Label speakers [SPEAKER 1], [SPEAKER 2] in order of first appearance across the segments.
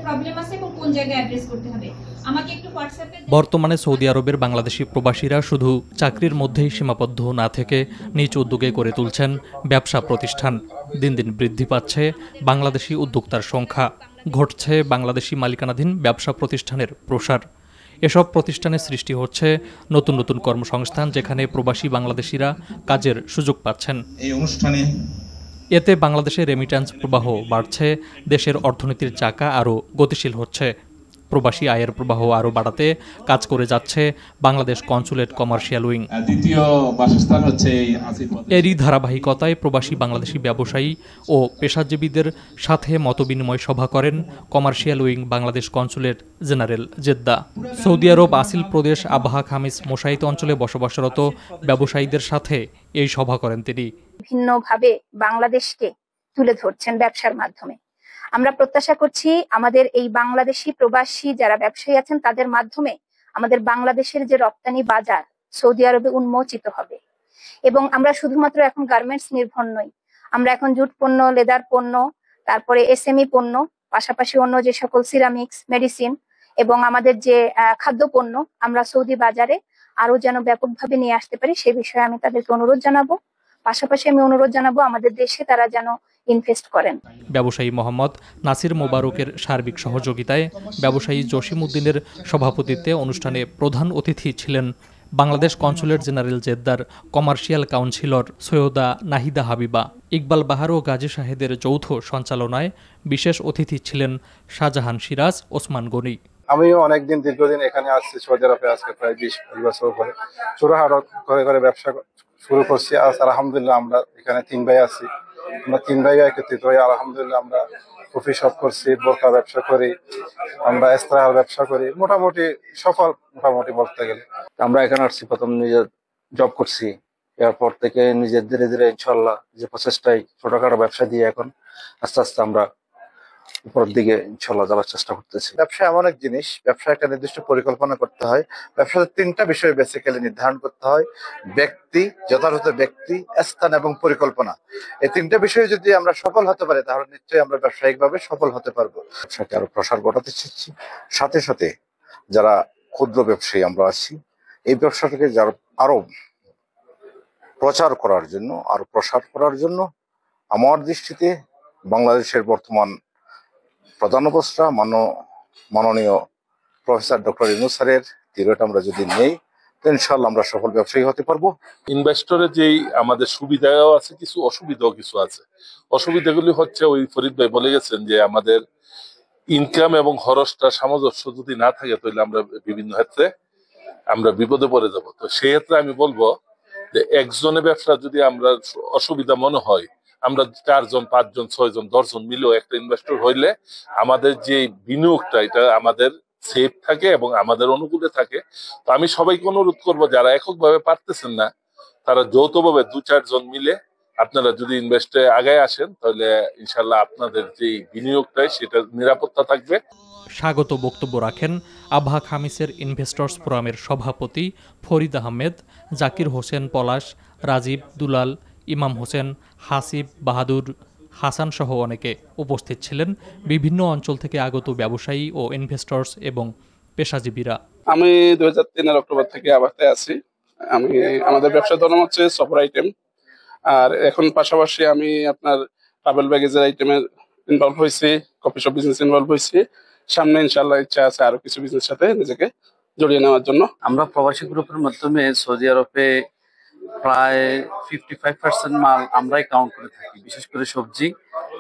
[SPEAKER 1] Problem আছে এবং কোন জায়গায় অ্যাড্রেস করতে হবে আমাকে একটু হোয়াটসঅ্যাপে।
[SPEAKER 2] বর্তমানে সৌদি আরবের বাংলাদেশি প্রবাসীরা শুধু চাকরির মধ্যেই সীমাবদ্ধ না থেকে নিজ উদ্যোগে গড়ে তুলছেন ব্যবসা প্রতিষ্ঠান। দিন দিন বৃদ্ধি পাচ্ছে বাংলাদেশি উদ্যোক্তার সংখ্যা, ঘটছে বাংলাদেশি মালিকানাধীন ব্যবসা প্রতিষ্ঠানের প্রসার। এসব প্রতিষ্ঠানের সৃষ্টি হচ্ছে নতুন নতুন কর্মসংস্থান, যেখানে প্রবাসী বাংলাদেশিরা কাজের সুযোগ পাচ্ছেন।
[SPEAKER 3] এই অনুষ্ঠানে
[SPEAKER 2] এতে বাংলাদেশের রেমিট্যান্স প্রবাহ বাড়ছে, দেশের অর্থনীতির চাকা আরও গতিশীল হচ্ছে। প্রবাসী আয়ের প্রবাহ আরও বাড়াতে কাজ করে যাচ্ছে বাংলাদেশ কনসুলেট কমার্শিয়াল উইং।
[SPEAKER 3] দ্বিতীয় বাসস্থান হচ্ছে
[SPEAKER 2] এরই ধারাবাহিকতায় প্রবাসী বাংলাদেশি ব্যবসায়ী ও পেশাজীবীদের সাথে মতবিনিময় সভা করেন commercial wing Bangladesh consulate general Jeddah. সৌদি আরব আসিল প্রদেশ আবহা খামিস মোশাইত অঞ্চলে বসবাসরত ব্যবসায়ীদের সাথে এই সভা করেন তিনি।
[SPEAKER 4] ভিন্নভাবে বাংলাদেশকে তুলে ধরছেন ব্যবসার মাধ্যমে। আমরা প্রত্যাশা করছি আমাদের এই বাংলাদেশি প্রবাসী যারা ব্যবসায়ী আছেন তাদের মাধ্যমে আমাদের বাংলাদেশের যে রপ্তানি বাজার সৌদি আরবে উন্মোচিত হবে। এবং আমরা শুধুমাত্র এখন গার্মেন্টস নির্ভর নই, আমরা এখন জুট পণ্য, লেদার পণ্য, তারপরে এসএমই পণ্য, পাশাপাশি অন্য যে সকল সিরামিক্স, মেডিসিন এবং আমাদের যে খাদ্য পণ্য আমরা সৌদি বাজারে আরো যেন ব্যাপকভাবে নিয়ে আসতে পারি, সে বিষয়ে আমি তাদেরকে অনুরোধ জানাবো। পাশাপাশি আমি অনুরোধ জানাবো আমাদের দেশে তারা যেন ইনভেস্ট করেন।
[SPEAKER 2] ব্যবসায়ী মোহাম্মদ নাসির মোবারকের সার্বিক সহযোগিতায় ব্যবসায়ী জসিম উদ্দিনের সভাপতিত্বে অনুষ্ঠানে প্রধান অতিথি ছিলেন বাংলাদেশ কনসুলেট জেনারেল জেদ্দার কমার্শিয়াল কাউন্সিলর সৈয়দা নাহিদা হাবিবা। ইকবাল বাহার ও গাজী শাহেদের যৌথ সঞ্চালনায় বিশেষ অতিথি ছিলেন শাহজাহান সিরাজ, ওসমান গনি।
[SPEAKER 5] আমিও অনেকদিন দীর্ঘদিন এখানে আসছি, সৌদি আরবে আজকে প্রায় 20 বছর পরে ছোটখাটো করে ব্যবসা শুরু করছি। আজ আলহামদুলিল্লাহ আমরা এখানে 3 ভাই আছি, আমরা 3 ভাই একত্রিত হয়ে আলহামদুলিল্লাহ আমরা কফি শপ করছি, বোরকা ব্যবসা করি, আমরা ইস্তাহার ব্যবসা করি, মোটামুটি সফল মোটামুটি বলতে গেলে।
[SPEAKER 6] আমরা এখানে আসছি, প্রথম নিজের জব করছি, এরপর থেকে নিজের ধীরে ধীরে ইনশাল্লাহ যে প্রচেষ্টায় ছোটখাটো ব্যবসা দিয়ে এখন আস্তে আস্তে আমরা উপরের দিকে ইনশাল্লাহ যাওয়ার চেষ্টা করতেছি।
[SPEAKER 5] ব্যবসা এমন এক জিনিস, ব্যবসা একটা নির্দিষ্ট পরিকল্পনা করতে হয়। ব্যবসাতে 3টা বিষয় বেসিক্যালি নির্ধারণ করতে হয়: ব্যক্তি, যথাযথ ব্যক্তি, স্থান এবং পরিকল্পনা। এই 3টা বিষয়ে যদি আমরা সফল হতে পারি তাহলে নিশ্চয়ই আমরা ব্যবসায়িকভাবে সফল হতে পারবো। ব্যবসাকে আরো প্রসার ঘটাতে চাচ্ছি, সাথে সাথে যারা ক্ষুদ্র ব্যবসায়ী আমরা আছি, এই ব্যবসাটাকে যারা আরো প্রচার করার জন্য, আরো প্রসার করার জন্য আমার দৃষ্টিতে বাংলাদেশের বর্তমান প্রধান উপদেষ্টা মাননীয় প্রফেসর ডক্টর ইউনূস স্যারের তীরটা আমরা যদি নেই তো ইনশাআল্লাহ আমরা সফল ব্যবসায়ী হতে পারবো।
[SPEAKER 7] ইনভেস্টরের যেই আমাদের সুবিধাও আছে, কিছু অসুবিধাও কিছু আছে। অসুবিধাগুলি হচ্ছে ওই ফরিদ ভাই বলে গেছেন যে আমাদের ইনকাম এবং খরচটা সামঞ্জস্য যদি না থাকে তাহলে আমরা বিভিন্ন ক্ষেত্রে আমরা বিপদে পড়ে যাব। তো সেই ক্ষেত্রে আমি বলবো যে একজনের ব্যবসা যদি আমরা অসুবিধা মনে হয়, আমরা 4 জন 5 জন 6 জন 10 জন মিলেও একটা ইনভেস্টর হইলে আমাদের যে বিনিয়োগটা এটা আমাদের সেফ থাকে এবং আমাদের অনুকূলে থাকে। তো আমি সবাইকে অনুরোধ করবো যারা এককভাবে পারতেছেন না তারা যৌথভাবে 2-4 জন মিলে আপনারা যদি ইনভেস্টে আগায় আসেন তাহলে ইনশাল্লাহ আপনাদের যে বিনিয়োগটাই সেটা নিরাপত্তা থাকবে।
[SPEAKER 2] স্বাগত বক্তব্য রাখেন আবহা খামিসের ইনভেস্টর্স ফোরামের সভাপতি ফরিদ আহমেদ, জাকির হোসেন পলাশ, রাজীব, দুলাল, ইমাম হোসেন, হাসিব, বাহাদুর, হাসান সহ অনেকে উপস্থিত ছিলেন বিভিন্ন অঞ্চল থেকে আগত ব্যবসায়ী ও ইনভেস্টর্স এবং পেশাজীবীরা।
[SPEAKER 8] আমি 2003 অক্টোবর থেকে আবাতে আছি। আমাদের ব্যবসার ধরন হচ্ছে সফর আইটেম, আর এখন পাশাপাশি আমি আপনার ট্রাভেল ব্যাগেজের আইটেমে ইনভলভ হয়েছি, কফি শপ বিজনেস ইনভলভ হয়েছি। সামনে ইনশাআল্লাহ ইচ্ছা আছে আরো কিছু বিজনেস সাথে নিজেকে জড়িয়ে নেওয়ার জন্য।
[SPEAKER 6] আমরা প্রবাসী গ্রুপের মাধ্যমে সৌদি আরবে প্রায় 55% মাল আমরাই কাউন্ট করে থাকি। বিশেষ করে সবজি,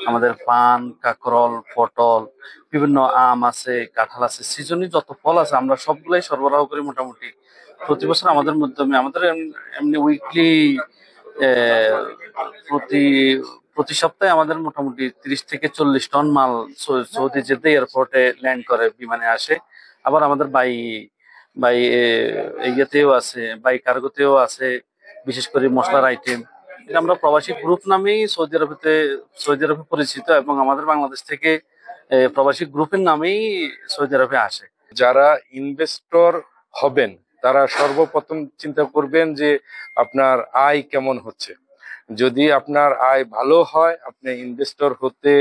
[SPEAKER 6] আমাদের পান, কাকরল, পটল, বিভিন্ন আম আছে, কাঁঠাল আছে, সিজনে যত ফল আছে আমরা সবগুলাই সরবরাহ করি। মোটামুটি প্রতি বছর আমাদের মাধ্যমে আমাদের এমনি উইকলি প্রতি সপ্তাহে আমাদের মোটামুটি 30 থেকে 40 টন মাল সৌদি জেদ্দা এয়ারপোর্টে ল্যান্ড করে, বিমানে আসে। আবার আমাদের বাই ইয়েতেও আছে, বাই কার্গোতেও আছে, বিশেষ করে মশলার আইটেম। আমরা প্রবাসী গ্রুপ নামেই সৌদি আরবে পরিচিত এবং আমাদের বাংলাদেশ থেকে প্রবাসী গ্রুপের নামেই সৌদি আরবে আসে।
[SPEAKER 5] যারা ইনভেস্টর হবেন তারা সর্বপ্রথম চিন্তা করবেন যে আপনার আয় কেমন হচ্ছে। যদি আপনার আয় ভালো হয় আপনি ইনভেস্টর হতে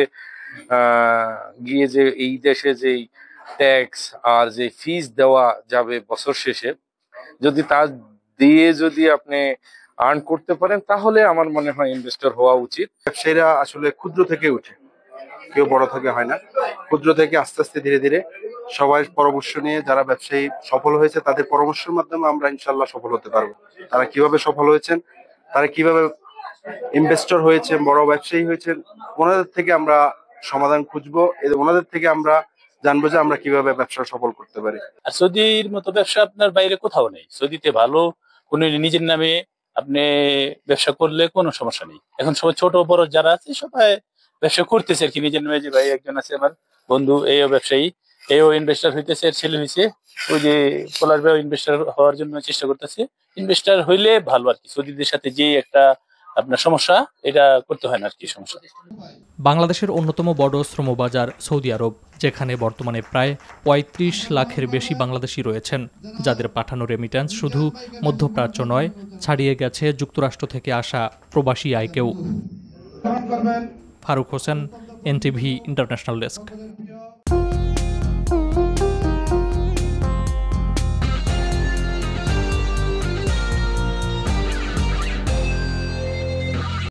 [SPEAKER 6] গিয়ে যে এই দেশে যেই ট্যাক্স আর যে ফিস দেওয়া যাবে বছর শেষে, যদি তা দিয়ে যদি আপনি আর্ন করতে পারেন তাহলে আমার মনে হয় ইনভেস্টর হওয়া উচিত।
[SPEAKER 9] ব্যবসায়ীরা আসলে ক্ষুদ্র থেকে উঠে, কেউ বড় থেকে হয় না। ক্ষুদ্র থেকে আস্তে আস্তে ধীরে ধীরে সবাই পরামর্শ নিয়ে যারা ব্যবসায়ী সফল হয়েছে তাদের পরামর্শের মাধ্যমে আমরা ইনশাল্লাহ সফল হতে পারবো। তারা কিভাবে সফল হয়েছেন, তারা কিভাবে ইনভেস্টর হয়েছেন, বড় ব্যবসায়ী হয়েছেন, ওনাদের থেকে আমরা সমাধান খুঁজবো, ওনাদের থেকে আমরা জানবো যে আমরা কিভাবে ব্যবসা সফল করতে পারি।
[SPEAKER 10] আর সৌদির মতো ব্যবসা আপনার বাইরে কোথাও নেই। সৌদিতে ভালো কোন নিজের নামে আপনি ব্যবসা করলে কোনো সমস্যা নেই। এখন সবাই ছোট বড় যারা আছে সবাই ব্যবসা করতেছে আর কি নিজের নামে। যে ভাই একজন আছে আমার বন্ধু, এইও ব্যবসায়ী, এইও ইনভেস্টার হইতেছে, এর ছেলে হয়েছে, ওই যে পোলার ভাই ইনভেস্টার হওয়ার জন্য চেষ্টা করতেছে। ইনভেস্টার হইলে ভালো আর কি। সৌদিদের সাথে যে একটা আপনার সমস্যা, এটা করতে হয় না আর কি সমস্যা।
[SPEAKER 2] বাংলাদেশের অন্যতম বড় শ্রমবাজার সৌদি আরব, যেখানে বর্তমানে প্রায় ৩৫ লাখের বেশি বাংলাদেশি রয়েছেন, যাদের পাঠানো রেমিট্যান্স শুধু মধ্যপ্রাচ্য নয়, ছাড়িয়ে গেছে যুক্তরাষ্ট্র থেকে আসা প্রবাসী আয়কেও। Faruk Hossain, NTV international desk.